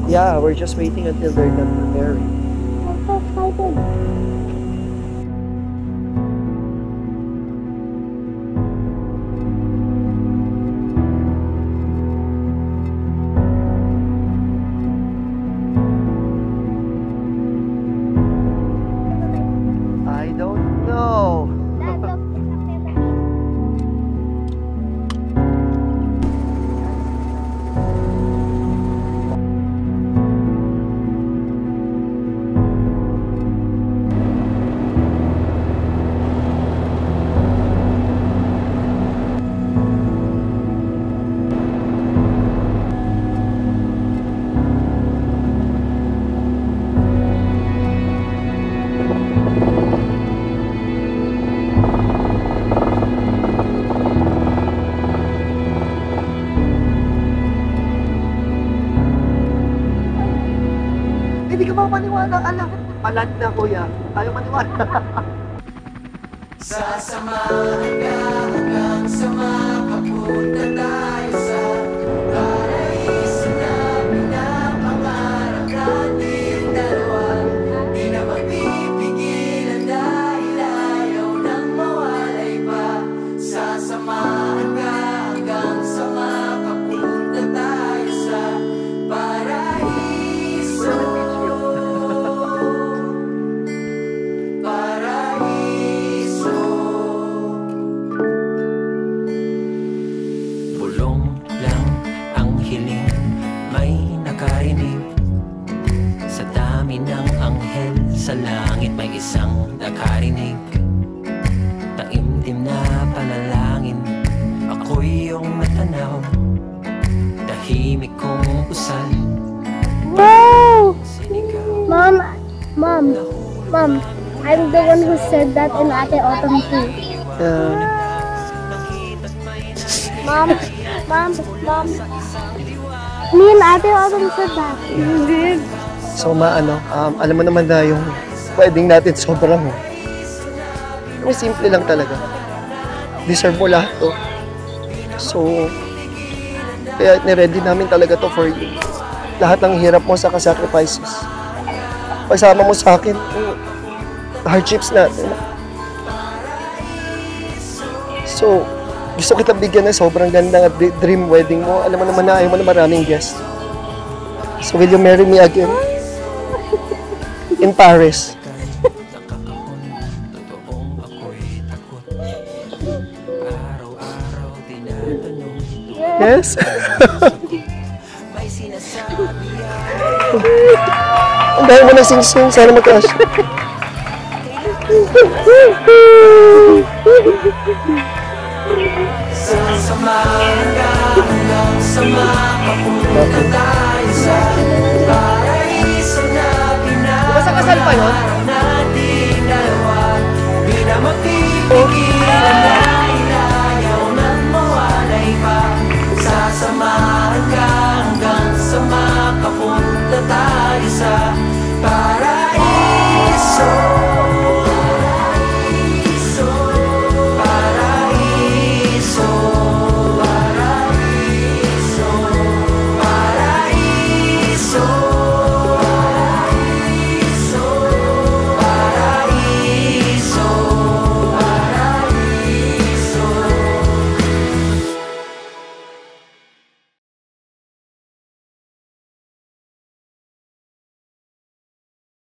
Yeah, we're just waiting until they're done preparing. I'm so excited. I don't know. Dad, look, there's a feather. Hindi ka mapaniwala, alam. Palat na, kuya. Ayaw maniwala. Sasamahan ka hanggang sa makapunta tayo sa paraiso na pinapangarap nating dalawa. Di na mapipigilan dahil ayaw nang mawalay pa. Sasamahan ka hanggang sa makapunta tayo sa paraiso. Bulong lang ang hiling, may nakarinig. Sa dami ng anghel sa langit may isang nakarinig. Taimtim na panalangin, ako'y iyong natanaw. Tahimik kong usal. Wow! Sinigaw. Mom, I'm the one who said that in Ate Autumn too. Mom. Me and Ate Autumn said that. You did. So, alam mo naman na yung wedding natin sobrang yung simple lang talaga. Deserve mo lahat to. So, kaya niready namin talaga to for you. Lahat ng hirap mo sa sacrifices. Pasama mo sa akin yung hardships natin. So, gusto kita bigyan ng sobrang ganda at dream wedding mo. Alam mo naman na ayaw mo na maraming guests. So, will you marry me again? In Paris. Yes? Ang dahil mo na sing-sing, sana mag-crush. Sasamahan ka hanggang sa makapunta tayo sa paraiso na Basta kasal pa yun? pinapangarap nating dalawa. Di na mapipigilan